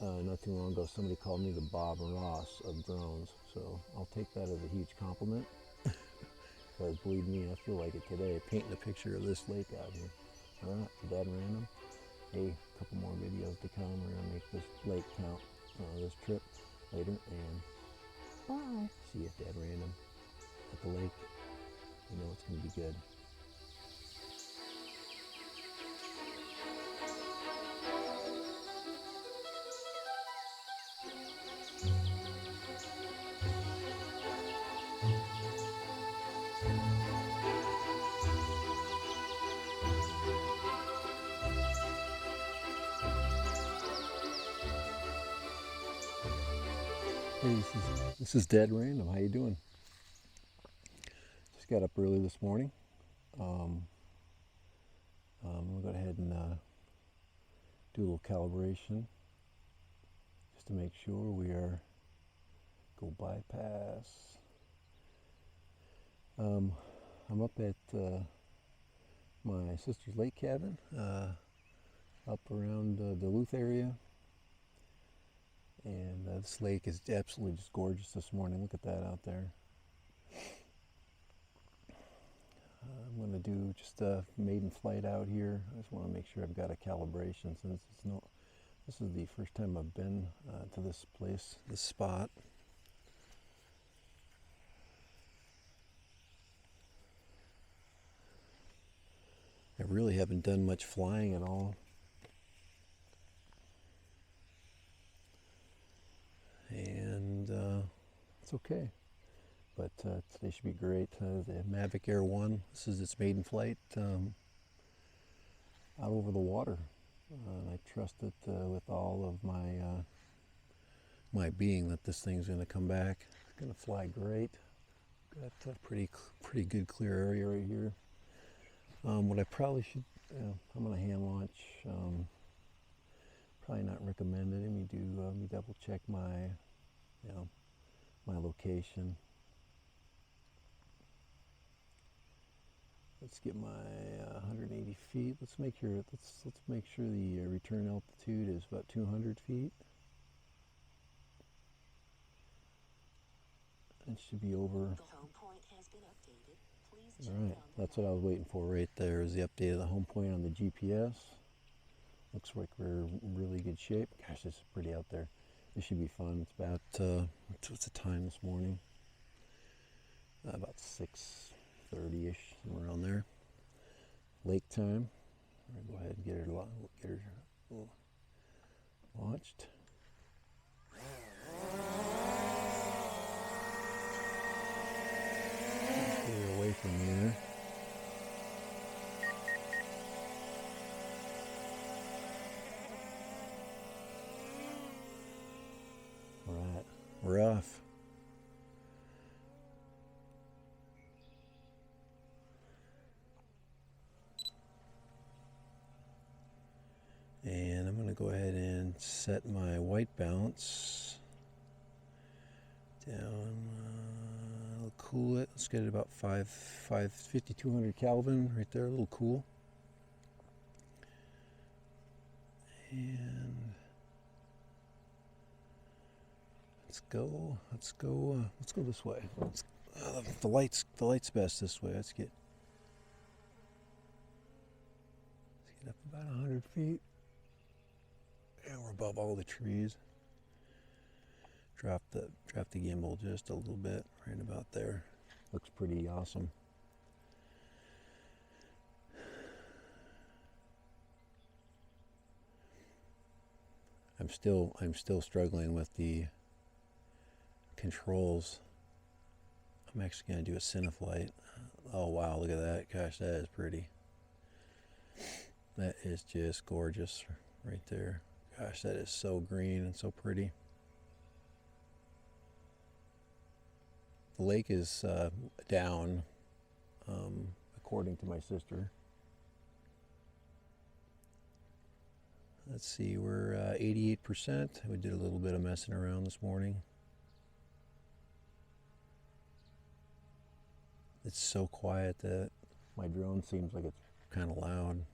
not too long ago, somebody called me the Bob Ross of drones, so I'll take that as a huge compliment. Because believe me, I feel like it today, painting a picture of this lake out here. All right, dead random. Hey, a couple more videos to come. We're gonna make this lake count this trip later, and bye. See you at dead random at the lake. You know it's gonna be good. Hey, this is dead random. How you doing? Just got up early this morning. We'll go ahead and do a little calibration just to make sure we are go bypass. I'm up at my sister's lake cabin up around Duluth area, and this lake is absolutely just gorgeous this morning. Look at that out there. I'm going to do just a maiden flight out here. I just want to make sure I've got a calibration, since this is the first time I've been to this place, this spot. I really haven't done much flying at all. And it's okay. But today should be great. The Mavic Air 1, this is its maiden flight out over the water. And I trust it with all of my being that this thing's going to come back. It's going to fly great. Got a pretty good clear area right here. What I probably should, I'm going to hand launch. Probably not recommended. Let me double check my location. Let's get my 180 feet. Let's make sure the return altitude is about 200 feet. It should be over. The home point has been updated. Please check. All right, that's what I was waiting for right there, is the update of the home point on the GPS. Looks like we're in really good shape. Gosh, this is pretty out there. This should be fun. It's about, what's the time this morning? About 6:30-ish, somewhere around there. Lake time. All right, go ahead and get her launched. Get her away from there. All right, we're off. And I'm going to go ahead and set my white balance down. I'll cool it. Let's get it about 5,200 Kelvin right there, a little cool. And let's go this way. The light's best this way. Let's get up about 100 feet. And we're above all the trees. Drop the gimbal just a little bit, right about there. Looks pretty awesome. I'm still struggling with the controls. I'm actually going to do a Cineflight. Oh wow, look at that. Gosh, that is pretty. That is just gorgeous right there. Gosh, that is so green and so pretty. The lake is down, according to my sister. Let's see, we're 88%. We did a little bit of messing around this morning. It's so quiet that my drone seems like it's kind of loud.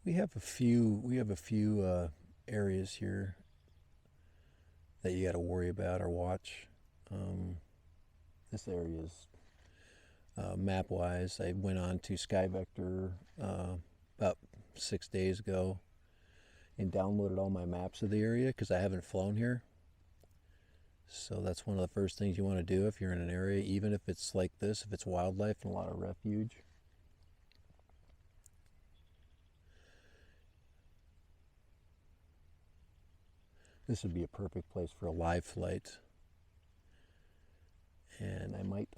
We have a few areas here that you got to worry about or watch. This area is map-wise. I went on to SkyVector about 6 days ago and downloaded all my maps of the area because I haven't flown here. So that's one of the first things you want to do if you're in an area, even if it's like this, if it's wildlife and a lot of refuge. This would be a perfect place for a live flight. And I might,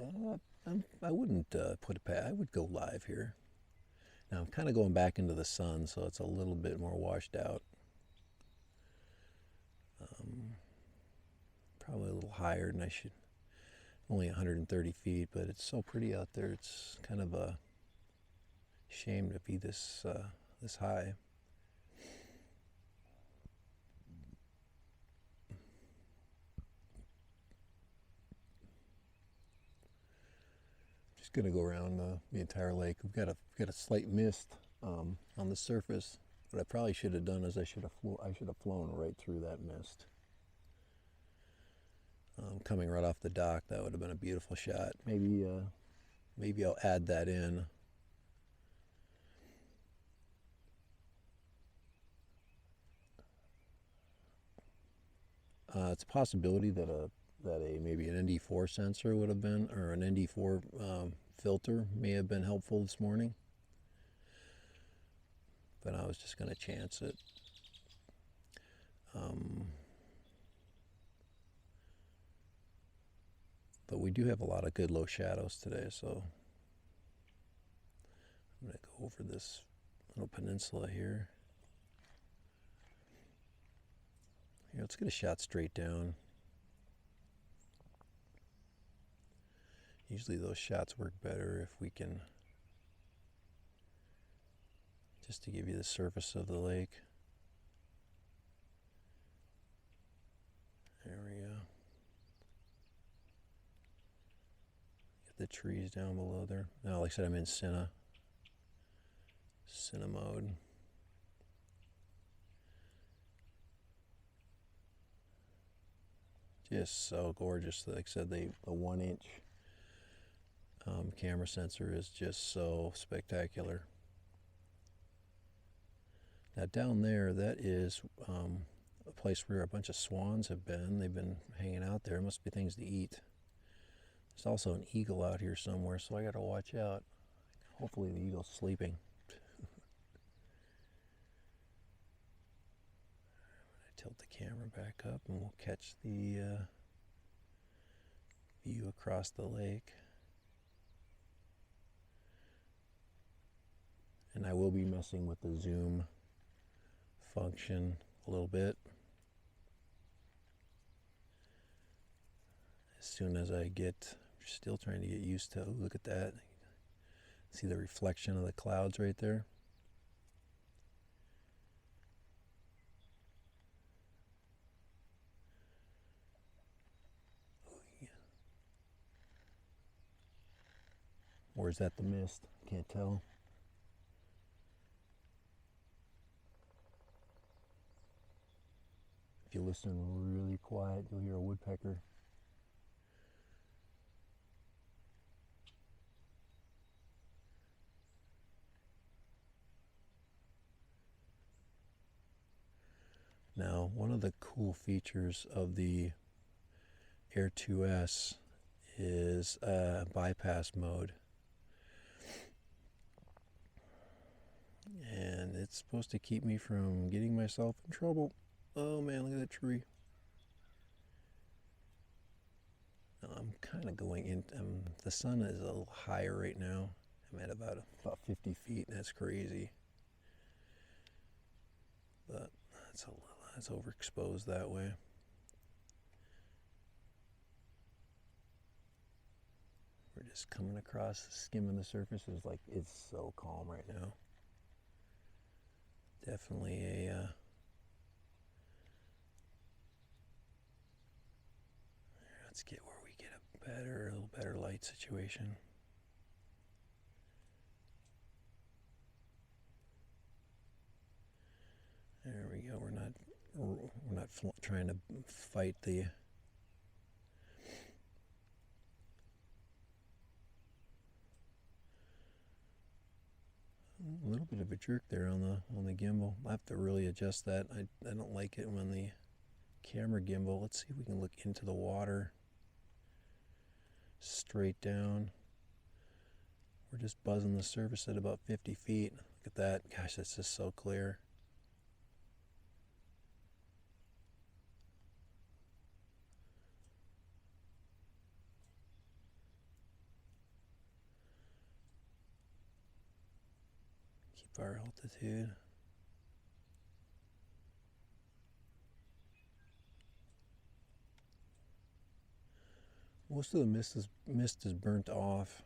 I wouldn't put it past, I would go live here. Now I'm kind of going back into the sun, so it's a little bit more washed out. Probably a little higher than I should. Only 130 feet, but it's so pretty out there. It's kind of a shame to be this high. Just gonna go around the entire lake. We've got a slight mist on the surface. What I probably should have done is I should have flown right through that mist. Coming right off the dock, that would have been a beautiful shot. Maybe I'll add that in. It's a possibility that maybe an ND4 sensor would have been, or an ND4 filter may have been helpful this morning. But I was just going to chance it. But we do have a lot of good low shadows today, so I'm going to go over this little peninsula here. Here, let's get a shot straight down. Usually those shots work better if we can, just to give you the surface of the lake. There we go. Get the trees down below there. Now, like I said, I'm in Cine mode. Just so gorgeous. Like I said, the 1-inch camera sensor is just so spectacular. Now down there, that is a place where a bunch of swans have been. They've been hanging out there. Must be things to eat. There's also an eagle out here somewhere, so I got to watch out. Hopefully the eagle's sleeping. Tilt the camera back up and we'll catch the view across the lake. And I will be messing with the zoom function a little bit. As soon as I get, still trying to get used to, look at that. See the reflection of the clouds right there? Or is that the mist? Can't tell. If you listen really quiet, you'll hear a woodpecker. Now, one of the cool features of the Air 2S is bypass mode. And it's supposed to keep me from getting myself in trouble. Oh man, look at that tree. Now I'm kind of going in, the sun is a little higher right now. I'm at about 50 feet, and that's crazy. But that's overexposed that way. We're just coming across, skimming the surface. It's so calm right now. Definitely a let's get where we get a little better light situation. not trying to fight the... A little bit of a jerk there on the gimbal. I have to really adjust that. I don't like it when the camera gimbal. Let's see if we can look into the water. Straight down. We're just buzzing the surface at about 50 feet. Look at that. Gosh, that's just so clear. Keep our altitude. Most of the mist is burnt off.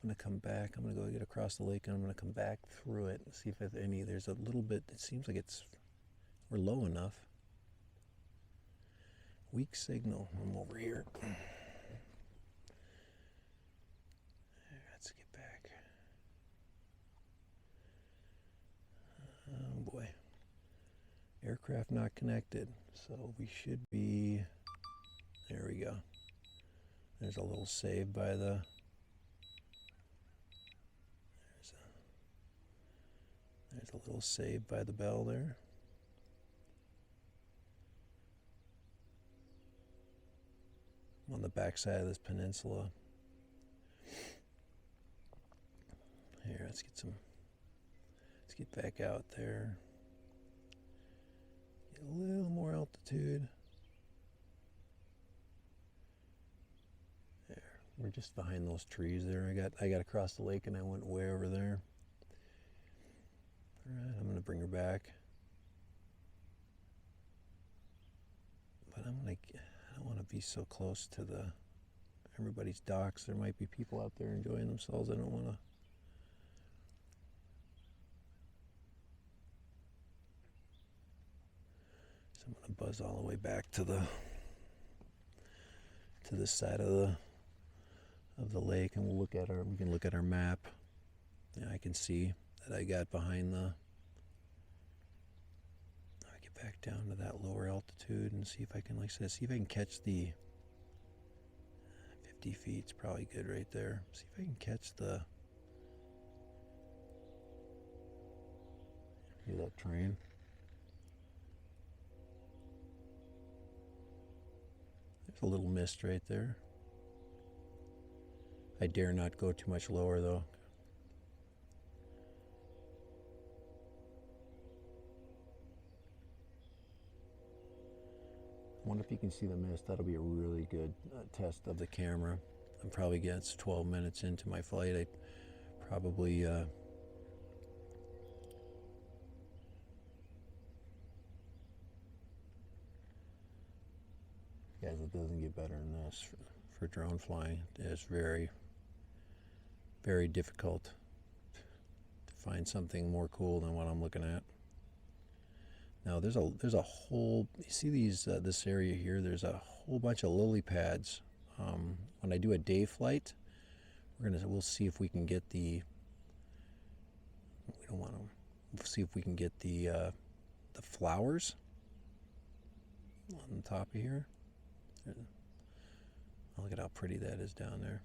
I'm going to come back. I'm going to go get across the lake and I'm going to come back through it and see if there's a little bit. It seems like we're low enough. Weak signal. I'm over here. Let's get back. Oh boy. Aircraft not connected. So we should be... There we go. There's a little save by the... There's a little save by the bell there. I'm on the backside of this peninsula. Here, let's get back out there. Get a little more altitude. There, we're just behind those trees there. I got across the lake and I went way over there. All right, I'm going to bring her back. But I don't want to be so close to everybody's docks. There might be people out there enjoying themselves. I don't want to. So I'm going to buzz all the way back to this side of the lake, and we can look at our map. Yeah, I can see that I got behind I get back down to that lower altitude and see if I can, like I said, see if I can catch the 50 feet. It's probably good right there. See if I can catch hear that train. There's a little mist right there. I dare not go too much lower though. I wonder if you can see the mist. That'll be a really good test of the camera. I'm probably getting 12 minutes into my flight. I probably guys, it doesn't get better than this for drone flying. It's very, very difficult to find something more cool than what I'm looking at. Now there's a whole, you see these this area here, there's a whole bunch of lily pads. When I do a day flight, we'll see if we can get we'll see if we can get the flowers on the top of here. Look at how pretty that is down there.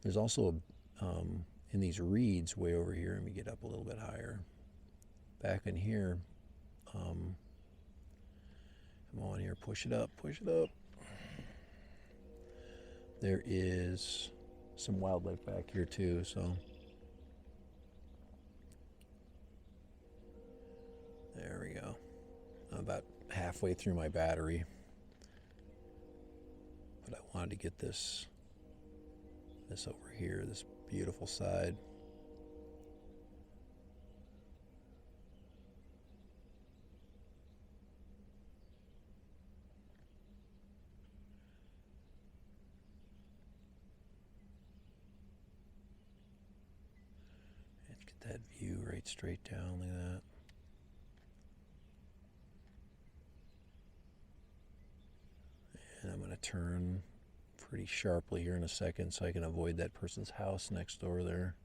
There's also in these reeds way over here, let me get up a little bit higher. Back in here, come on here, push it up, push it up. There is some wildlife back here too, so. There we go. I'm about halfway through my battery. But I wanted to get this over here, this beautiful side. Let's get that view right straight down like that. And I'm going to turn pretty sharply here in a second so I can avoid that person's house next door there.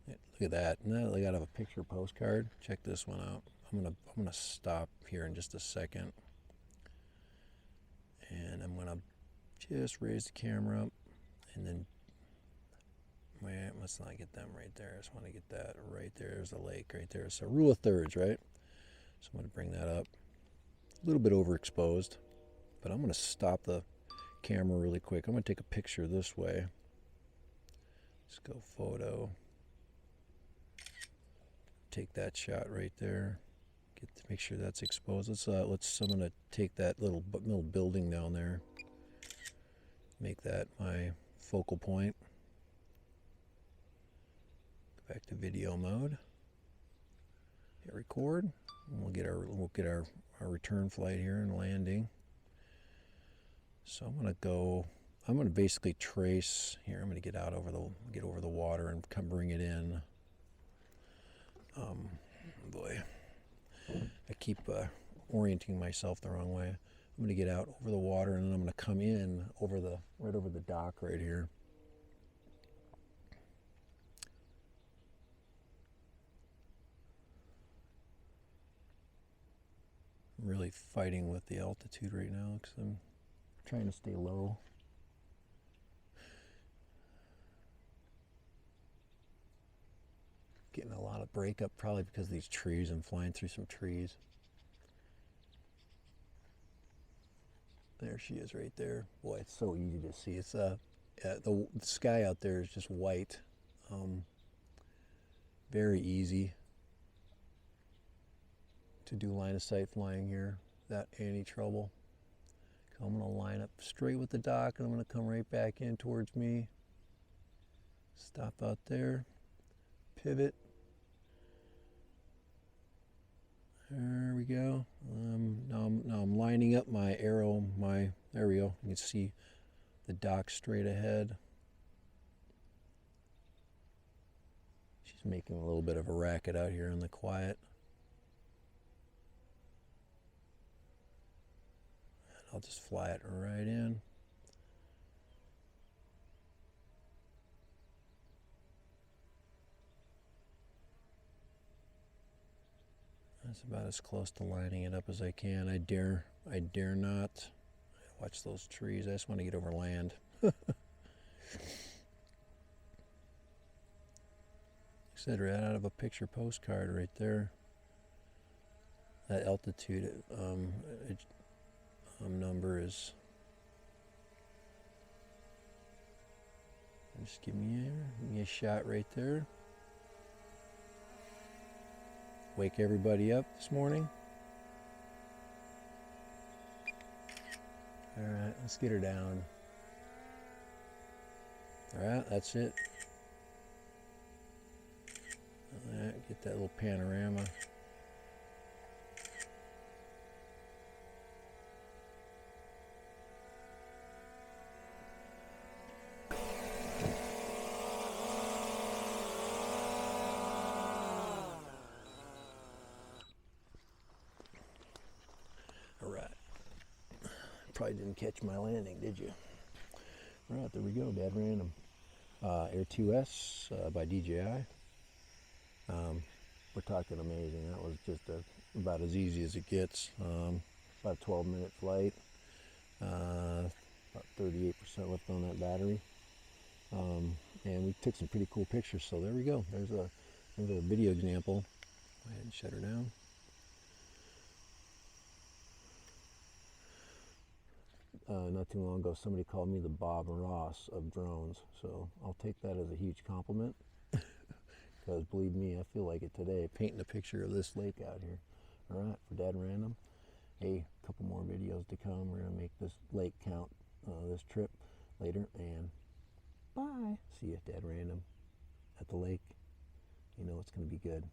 Look Look at that. Now I gotta have a picture postcard. Check this one out. I'm gonna stop here in just a second, and I'm gonna just raise the camera up, and then let's not get them right there. I just want to get that right there. There's the lake right there. So rule of thirds, right? So I'm gonna bring that up. A little bit overexposed, but I'm gonna stop the camera really quick. I'm gonna take a picture this way. Let's go photo. Take that shot right there. Make sure that's exposed. I'm gonna take that little building down there. Make that my focal point. Go back to video mode. Hit record. And we'll get our return flight here and landing. So I'm gonna basically trace here. I'm gonna get over the water and bring it in. Boy, I keep orienting myself the wrong way. I'm gonna get out over the water, and then I'm gonna come in right over the dock right here. I'm really fighting with the altitude right now because I'm trying to stay low. Getting a lot of breakup, probably because of these trees. I'm flying through some trees. There she is right there. Boy, it's so easy to see. It's the sky out there is just white. Very easy to do line of sight flying here without any trouble. So I'm going to line up straight with the dock, and I'm going to come right back in towards me. Stop out there. Pivot. There we go. Now I'm lining up my arrow. There we go. You can see the dock straight ahead. She's making a little bit of a racket out here in the quiet. And I'll just fly it right in. That's about as close to lining it up as I can. I dare not. Watch those trees. I just want to get over land. I said right out of a picture postcard right there. That altitude number is. Just give me a shot right there. Wake everybody up this morning. All right, let's get her down. All right, that's it. All right, get that little panorama. Probably didn't catch my landing, did you? All right, there we go, Dad Random. Air 2S by DJI. We're talking amazing. That was just about as easy as it gets. About a 12-minute flight. About 38% left on that battery. And we took some pretty cool pictures, so there we go. There's a video example. Go ahead and shut her down. Not too long ago, somebody called me the Bob Ross of drones, so I'll take that as a huge compliment. Because believe me, I feel like it today, painting a picture of this lake out here. All right, for Dad Random. Hey, a couple more videos to come. We're gonna make this lake count this trip later, and bye. See you, Dad Random, at the lake. You know it's gonna be good.